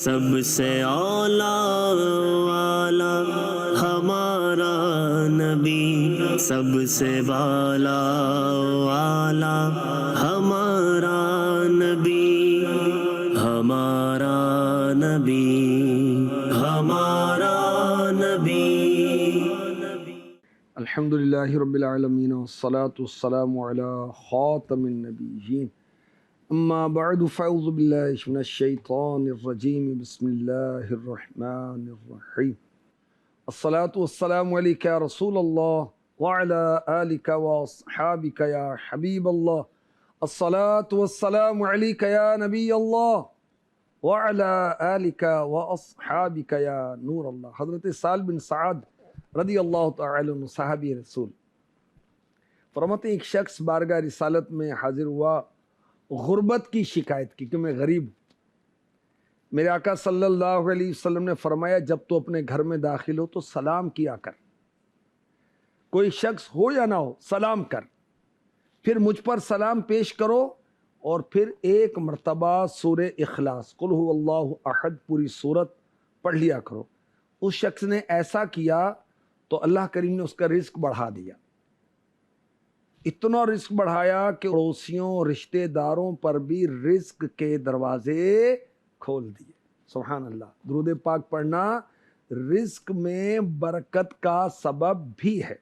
سب سے اعلیٰ والا ہمارا نبی، سب سے بالا والا ہمارا نبی، ہمارا نبی، ہمارا نبی۔ الحمدللہ رب العالمین والصلاة والسلام علی خاتم النبیین، اما بعد فاعوذ باللہ من الشیطان الرجیم، بسم اللہ الرحمن الرحیم۔ الصلاة والسلام علیک یا رسول اللہ وعلی آلک واصحابک یا حبیب اللہ، الصلاة والسلام علیک یا نبی اللہ وعلی آلک واصحابک یا نور اللہ۔ حضرت سہل بن سعد رضی اللہ تعالی عنہ صحابی رسول فرماتے ہیں، ایک شخص بارگاہ رسالت میں حاضر ہوا، غربت کی شکایت کی کہ میں غریب ہوں۔ میرے آقا صلی اللہ علیہ وسلم نے فرمایا، جب تو اپنے گھر میں داخل ہو تو سلام کیا کر، کوئی شخص ہو یا نہ ہو سلام کر، پھر مجھ پر سلام پیش کرو، اور پھر ایک مرتبہ سورہ اخلاص قل هو اللہ احد پوری سورت پڑھ لیا کرو۔ اس شخص نے ایسا کیا تو اللہ کریم نے اس کا رزق بڑھا دیا، اتنا رزق بڑھایا کہ پڑوسیوں رشتہ داروں پر بھی رزق کے دروازے کھول دیے۔ سبحان اللہ۔ درود پاک پڑھنا رزق میں برکت کا سبب بھی ہے۔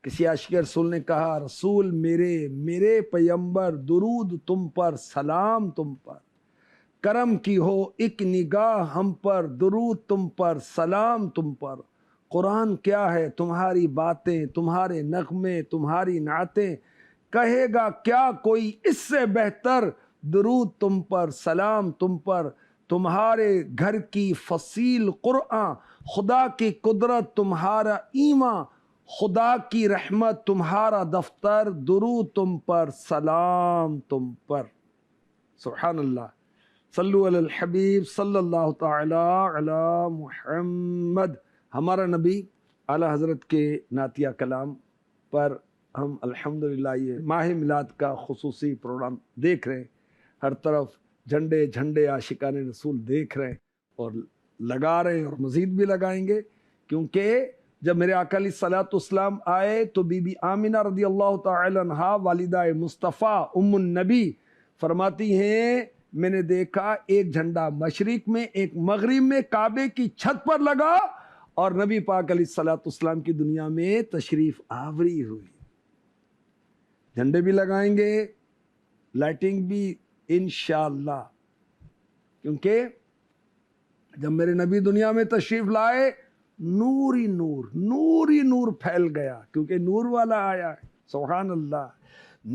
کسی عاشق رسول نے کہا، رسول میرے پیمبر، درود تم پر، سلام تم پر، کرم کی ہو ایک نگاہ ہم پر، درود تم پر، سلام تم پر۔ قرآن کیا ہے تمہاری باتیں، تمہارے نغمے، تمہاری نعتیں، کہے گا کیا کوئی اس سے بہتر، درود تم پر، سلام تم پر۔ تمہارے گھر کی فصیل قرآن، خدا کی قدرت تمہارا ایمان، خدا کی رحمت تمہارا دفتر، درود تم پر، سلام تم پر۔ سبحان اللہ۔ صلو علی الحبیب صلی اللہ تعالی علی محمد۔ ہمارا نبی اعلیٰ حضرت کے نعتیہ کلام پر ہم الحمدللہ یہ ماہ میلاد کا خصوصی پروگرام دیکھ رہے ہیں۔ ہر طرف جھنڈے عاشقان رسول دیکھ رہے ہیں اور لگا رہے ہیں، اور مزید بھی لگائیں گے، کیونکہ جب میرے آقا علیہ الصلوۃ والسلام آئے تو بی بی آمنہ رضی اللہ تعالی عنہا والدہ مصطفیٰ ام النبی فرماتی ہیں، میں نے دیکھا ایک جھنڈا مشرق میں ایک مغرب میں کعبے کی چھت پر لگا، اور نبی پاک علیہ الصلوۃ والسلام کی دنیا میں تشریف آوری ہوئی۔ جھنڈے بھی لگائیں گے، لائٹنگ بھی انشاءاللہ، کیونکہ جب میرے نبی دنیا میں تشریف لائے نور ہی نور پھیل گیا، کیونکہ نور والا آیا ہے۔ سبحان اللہ۔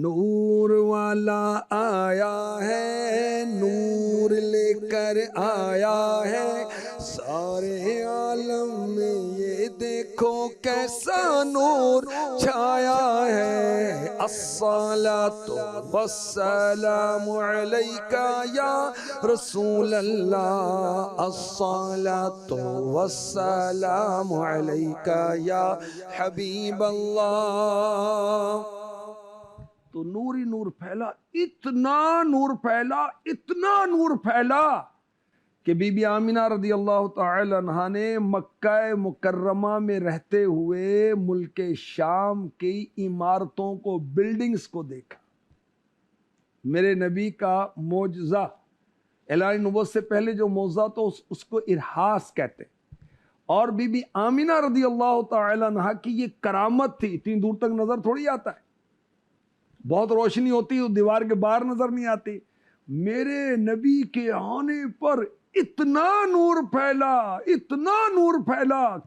نور والا آیا ہے، نور لے کر آیا ہے، سارے عالم میں یہ دیکھو کیسا نور چھایا ہے۔ الصلاۃ والسلام علیک یا رسول اللہ، الصلاۃ والسلام علیک یا حبیب اللہ۔ تو نور ہی نور پھیلا، اتنا نور پھیلا کہ بی بی آمنہ رضی اللہ تعالی عنہا نے مکہ مکرمہ میں رہتے ہوئے ملک شام کی عمارتوں کو، بلڈنگز کو دیکھا۔ میرے نبی کا معجزہ، اعلان نبوت سے پہلے جو معجزہ تو اس کو ارہاس کہتے ہیں، اور بی بی آمنہ رضی اللہ تعالی عنہا کی یہ کرامت تھی۔ اتنی دور تک نظر تھوڑی آتا ہے، بہت روشنی ہوتی ہے، دیوار کے باہر نظر نہیں آتی۔ میرے نبی کے آنے پر اتنا نور پھیلا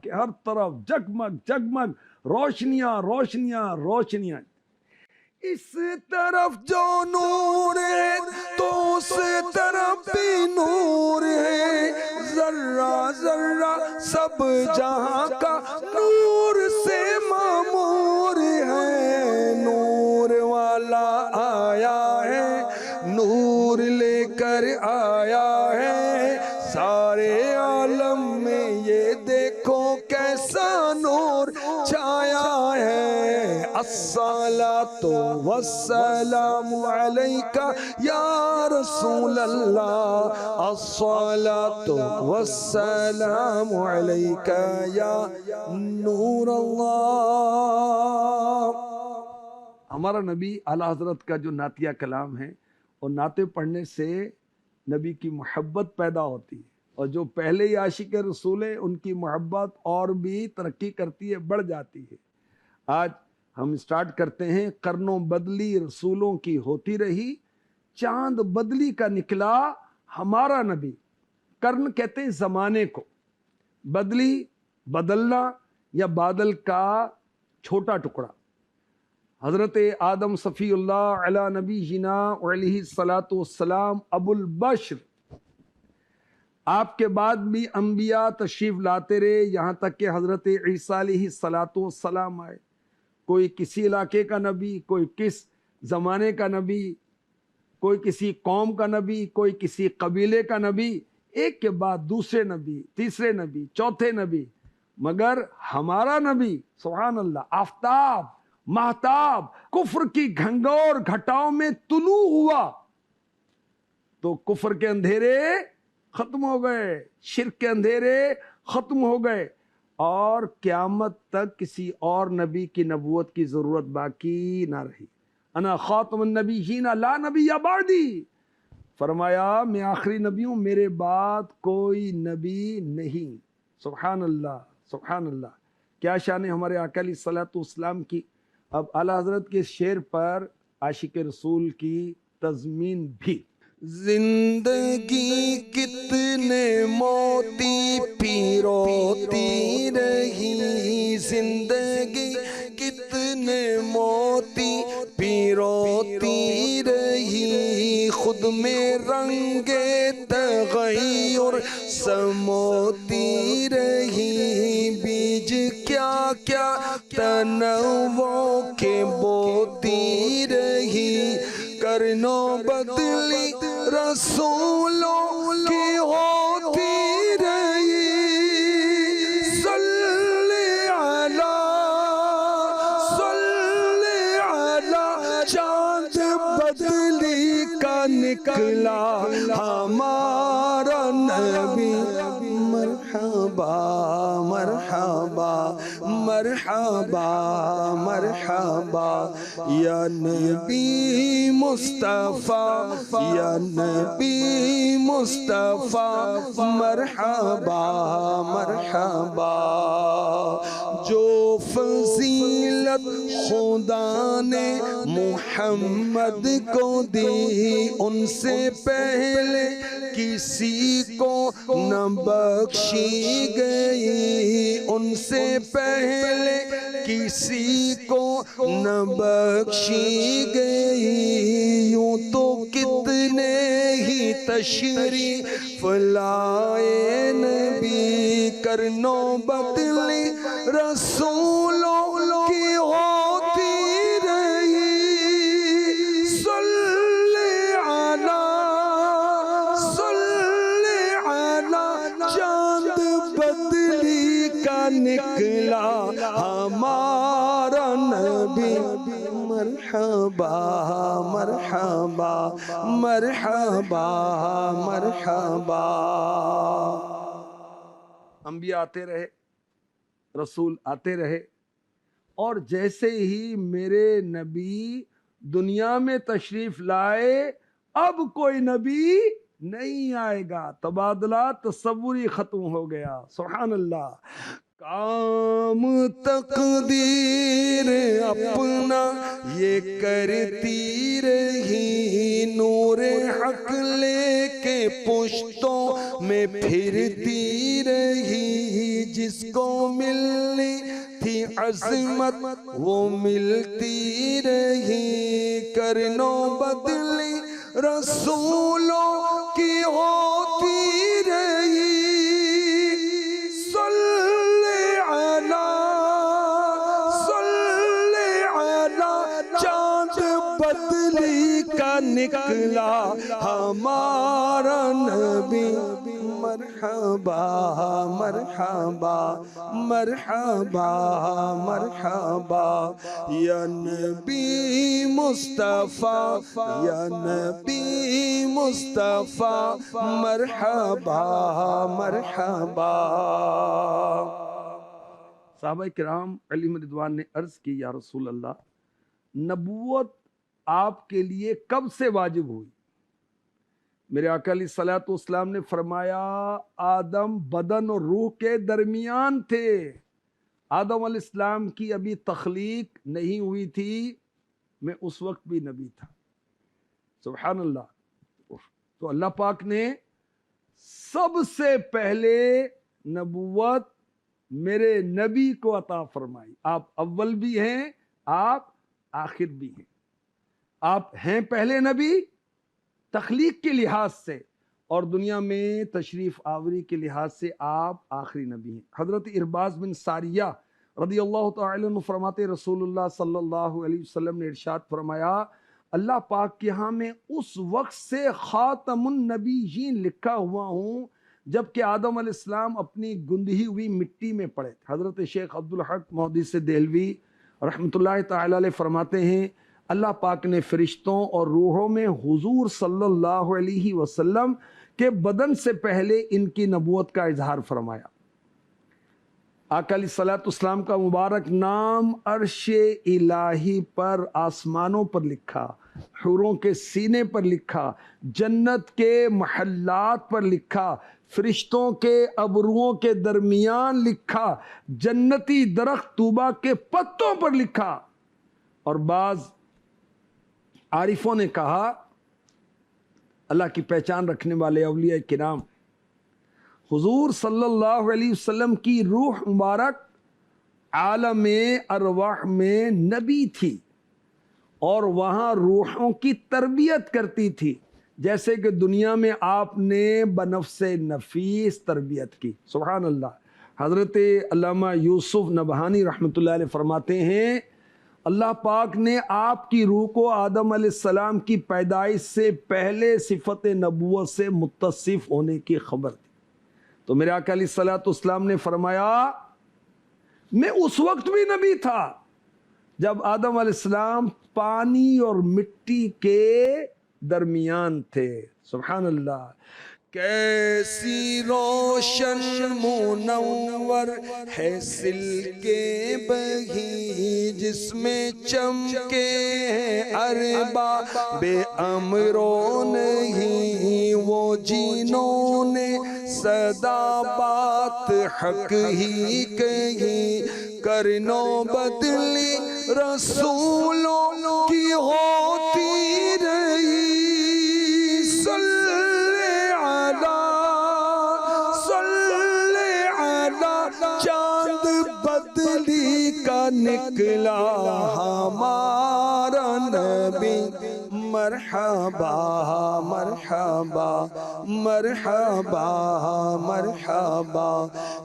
کہ ہر طرف جگمگ روشنیاں۔ اس طرف جو نور ہے تو اس طرف بھی نور ہے، ذرہ سب جہاں کا نور سے معمور ہے۔ نور والا آیا ہے، نور لے کر آیا ہے، سارے عالم میں یہ دیکھو کیسا نور چھایا ہے۔ الصلاۃ والسلام علیک یا رسول اللہ، الصلاۃ والسلام علیک یا نور اللہ۔ ہمارا نبی اعلیٰ حضرت کا جو نعتیہ کلام ہے، اور نعتیں پڑھنے سے نبی کی محبت پیدا ہوتی ہے، اور جو پہلے ہی عاشق رسول ہیں ان کی محبت اور بھی ترقی کرتی ہے، بڑھ جاتی ہے۔ آج ہم سٹارٹ کرتے ہیں، قرنوں بدلی رسولوں کی ہوتی رہی، چاند بدلی کا نکلا ہمارا نبی۔ قرن کہتے ہیں زمانے کو، بدلی بدلنا یا بادل کا چھوٹا ٹکڑا۔ حضرت آدم صفی اللہ علی نبی جنا علیہ الصلاۃ والسلام ابو البشر، آپ کے بعد بھی انبیاء تشریف لاتے رہے، یہاں تک کہ حضرت عیسیٰ علیہ الصلاۃ والسلام آئے۔ کوئی کسی علاقے کا نبی، کوئی کس زمانے کا نبی، کوئی کسی قوم کا نبی، کوئی کسی قبیلے کا نبی، ایک کے بعد دوسرے نبی، تیسرے نبی، چوتھے نبی، مگر ہمارا نبی سبحان اللہ آفتاب مہتاب کفر کی گھنگور گھٹاؤں میں طلوع ہوا تو کفر کے اندھیرے ختم ہو گئے، شرک کے اندھیرے ختم ہو گئے، اور قیامت تک کسی اور نبی کی نبوت کی ضرورت باقی نہ رہی۔ انا خاتم النبیین لا نبی بعدی، فرمایا میں آخری نبی ہوں، میرے بعد کوئی نبی نہیں۔ سبحان اللہ سبحان اللہ، کیا شان ہے ہمارے آقا علیہ الصلوۃ والسلام کی۔ اب اعلیٰ حضرت کے شعر پر عاشق رسول کی تضمین بھی۔ زندگی کتنے موتی پیروتی رہی، زندگی کتنے موتی پیروتی رہی، خود میں رنگ تغیر سموتی رہی، بیج کیا کیا تنوع کے بوتی رہی، کرنوں بدلی رسولوں کی ہوتی رہی، صلی علی چاند بدلی کا نکلا ہمارا نبی، مرحبا مرحبا مرحبا مرحبا یا نبی مصطفیٰ یا نبی مصطفیٰ، مرحبا مرحبا۔ جو فضیلت خدا نے محمد کو دی، ان سے پہلے کسی کو نہ بخشی گئی، ان سے پہلے کسی کو نہ بخشی گئی، یوں تو کتنے ہی تشریف لائے نبی، کرنوں بدلی رسولوں کی ہوتی رہی، صلی علی چاند بدلی کا نکلا ہمارا نبی، مرحبا مرحبا مرحبا مرحبا۔ انبیاء آتے رہے، رسول آتے رہے، اور جیسے ہی میرے نبی دنیا میں تشریف لائے اب کوئی نبی نہیں آئے گا، تبادلہ تصوری ختم ہو گیا۔ سبحان اللہ۔ کام تقدیر اپنا یہ کرتی رہی، نور حق لے کے پشتوں میں پھرتی رہی، جس کو ملنی تھی عظمت وہ ملتی رہی، کرنوں بدلی رسولوں کی ہوتی رہی، بدلی کا نکلا ہمارا نبی، مرحبا مرحبا مرحبا مرحبا یا نبی مصطفیٰ یا نبی مصطفیٰ مرحبا مرحبا۔ صحابہ کرام علیہم رضوان نے عرض کی یا رسول اللہ نبوت آپ کے لیے کب سے واجب ہوئی؟ میرے آقا علیہ الصلوۃ والسلام نے فرمایا آدم بدن اور روح کے درمیان تھے، آدم علیہ السلام کی ابھی تخلیق نہیں ہوئی تھی، میں اس وقت بھی نبی تھا۔ سبحان اللہ۔ تو اللہ پاک نے سب سے پہلے نبوت میرے نبی کو عطا فرمائی۔ آپ اول بھی ہیں، آپ آخر بھی ہیں، آپ ہیں پہلے نبی تخلیق کے لحاظ سے اور دنیا میں تشریف آوری کے لحاظ سے آپ آخری نبی ہیں۔ حضرت ارباز بن ساریہ رضی اللہ تعالی عنہ فرماتے رسول اللہ صلی اللہ علیہ وسلم نے ارشاد فرمایا اللہ پاک کے ہاں میں اس وقت سے خاتم النبیین لکھا ہوا ہوں جبکہ آدم علیہ السلام اپنی گندھی ہوئی مٹی میں پڑے تھے۔ حضرت شیخ عبدالحق محدث دہلوی رحمۃ اللہ تعالی علیہ فرماتے ہیں اللہ پاک نے فرشتوں اور روحوں میں حضور صلی اللہ علیہ وسلم کے بدن سے پہلے ان کی نبوت کا اظہار فرمایا۔ آقا علیہ الصلوۃ والسلام کا مبارک نام عرش الہی پر آسمانوں پر لکھا، حوروں کے سینے پر لکھا، جنت کے محلات پر لکھا، فرشتوں کے ابروؤں کے درمیان لکھا، جنتی درخت طوبہ کے پتوں پر لکھا۔ اور بعض عارفوں نے کہا اللہ کی پہچان رکھنے والے اولیاء کرام حضور صلی اللہ علیہ وسلم کی روح مبارک عالم ارواح میں نبی تھی اور وہاں روحوں کی تربیت کرتی تھی، جیسے کہ دنیا میں آپ نے بنفس نفیس تربیت کی۔ سبحان اللہ۔ حضرت علامہ یوسف نبہانی رحمۃ اللہ علیہ فرماتے ہیں اللہ پاک نے آپ کی روح کو آدم علیہ السلام کی پیدائش سے پہلے صفت نبوت سے متصف ہونے کی خبر دی۔ تو میرے آقا علیہ الصلوۃ والسلام نے فرمایا میں اس وقت بھی نبی تھا جب آدم علیہ السلام پانی اور مٹی کے درمیان تھے۔ سبحان اللہ۔ کیسی روشن منور ہے سلکے بہی جس میں چمکے ہیں ارباب امرو نہیں، وہ جنہوں نے صدا بات حق ہی کہی، کرنو بدلی رسولوں کی ہوتی رہی، نکلا ہمارا نبی مرحبا مرحبا مرحبا مرحبا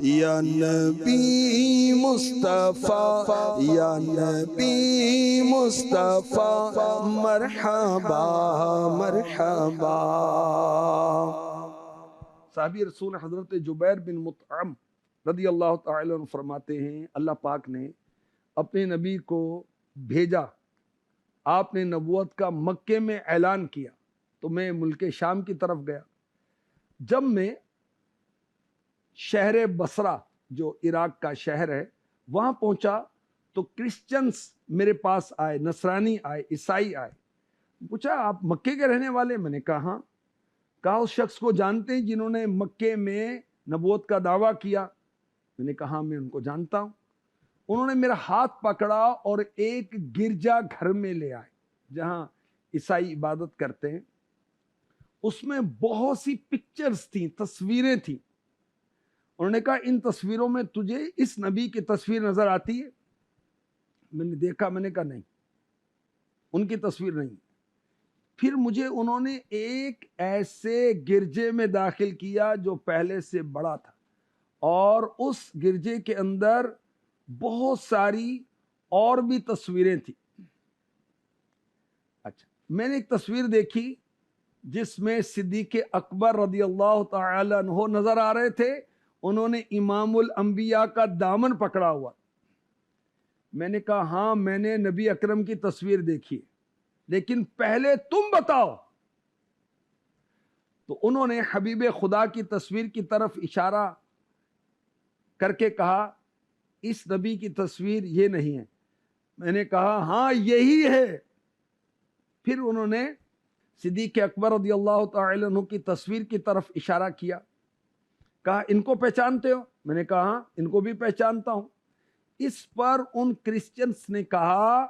یا نبی مصطفیٰ یا نبی مصطفیٰ مرحبا مرحبا۔ صحابی رسول حضرت جبیر بن مطعم رضی اللہ تعالی عنہ فرماتے ہیں اللہ پاک نے اپنے نبی کو بھیجا، آپ نے نبوت کا مکے میں اعلان کیا تو میں ملک شام کی طرف گیا۔ جب میں شہر بصرہ جو عراق کا شہر ہے وہاں پہنچا تو کرسچنز میرے پاس آئے، نصرانی آئے، عیسائی آئے۔ پوچھا آپ مکے کے رہنے والے؟ میں نے کہا ہاں۔ کہا اس شخص کو جانتے ہیں جنہوں نے مکے میں نبوت کا دعویٰ کیا؟ میں نے کہا میں ان کو جانتا ہوں۔ انہوں نے میرا ہاتھ پکڑا اور ایک گرجا گھر میں لے آئے جہاں عیسائی عبادت کرتے ہیں۔ اس میں بہت سی پکچرز تھیں، تصویریں تھیں۔ انہوں نے کہا ان تصویروں میں تجھے اس نبی کی تصویر نظر آتی ہے؟ میں نے دیکھا، میں نے کہا نہیں، ان کی تصویر نہیں۔ پھر مجھے انہوں نے ایک ایسے گرجے میں داخل کیا جو پہلے سے بڑا تھا اور اس گرجے کے اندر بہت ساری اور بھی تصویریں تھیں۔ اچھا، میں نے ایک تصویر دیکھی جس میں صدیق اکبر رضی اللہ تعالی عنہ نظر آ رہے تھے. انہوں نے امام الانبیاء کا دامن پکڑا ہوا. میں نے کہا ہاں میں نے نبی اکرم کی تصویر دیکھی لیکن پہلے تم بتاؤ. تو انہوں نے حبیب خدا کی تصویر کی طرف اشارہ کر کے کہا اس نبی کی تصویر یہ نہیں ہے. میں نے کہا ہاں یہی ہے. پھر انہوں نے صدیق اکبر رضی اللہ تعالی عنہ کی تصویر کی طرف اشارہ کیا. کہا ان کو پہچانتے ہو؟ میں نے کہا ہاں ان کو بھی پہچانتا ہوں. اس پر ان کرسچنز نے کہا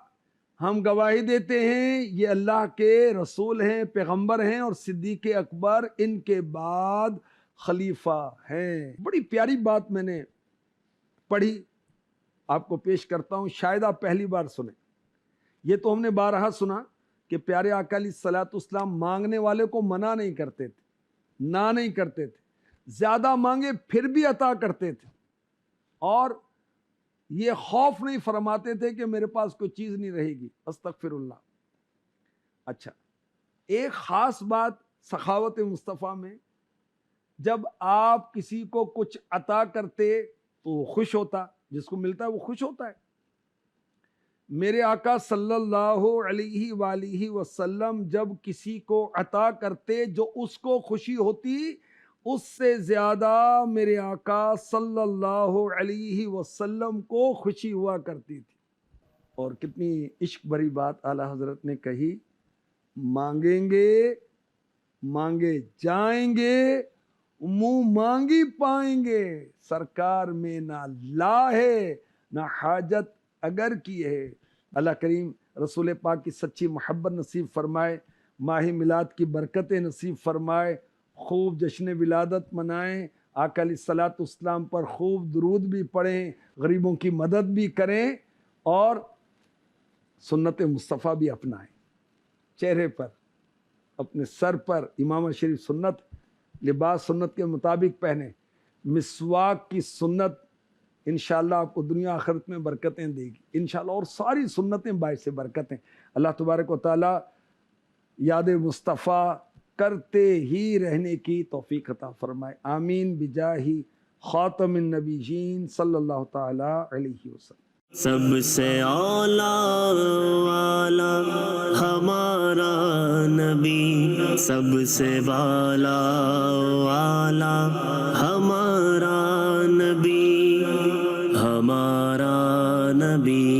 ہم گواہی دیتے ہیں یہ اللہ کے رسول ہیں، پیغمبر ہیں، اور صدیق اکبر ان کے بعد خلیفہ ہیں. بڑی پیاری بات میں نے پڑھی، آپ کو پیش کرتا ہوں، شاید آپ پہلی بار سنیں. یہ تو ہم نے بارہا سنا کہ پیارے آقا علیہ الصلوۃ والسلام مانگنے والے کو منع نہیں کرتے تھے، نہ نہیں کرتے تھے، زیادہ مانگے پھر بھی عطا کرتے تھے، اور یہ خوف نہیں فرماتے تھے کہ میرے پاس کوئی چیز نہیں رہے گی. استغفر اللہ. اچھا، ایک خاص بات سخاوت مصطفیٰ میں، جب آپ کسی کو کچھ عطا کرتے تو وہ خوش ہوتا، جس کو ملتا ہے وہ خوش ہوتا ہے. میرے آقا صلی اللہ علیہ وآلہ وسلم جب کسی کو عطا کرتے جو اس کو خوشی ہوتی، اس سے زیادہ میرے آقا صلی اللہ علیہ وسلم کو خوشی ہوا کرتی تھی. اور کتنی عشق بھری بات اعلیٰ حضرت نے کہی، مانگیں گے مانگے جائیں گے، منہ مانگی پائیں گے، سرکار میں نہ لا ہے نہ حاجت اگر کی ہے. اللہ کریم رسول پاک کی سچی محبت نصیب فرمائے، ماہ میلاد کی برکتیں نصیب فرمائے، خوب جشن ولادت منائیں، آقا علیہ الصلوۃ والسلام پر خوب درود بھی پڑھیں، غریبوں کی مدد بھی کریں، اور سنت مصطفیٰ بھی اپنائیں. چہرے پر، اپنے سر پر امامہ شریف سنت، لباس سنت کے مطابق پہنیں. مسواک کی سنت انشاءاللہ آپ کو دنیا آخرت میں برکتیں دے گی انشاءاللہ، اور ساری سنتیں باعث برکتیں. اللہ تبارک و تعالی یاد مصطفیٰ کرتے ہی رہنے کی توفیق عطا فرمائے. آمین بجاہ خاتم النبیین صلی اللہ تعالی علیہ وسلم. سب سے اعلیٰ والا ہمارا نبی، سب سے بالا والا ہمارا نبی، ہمارا نبی.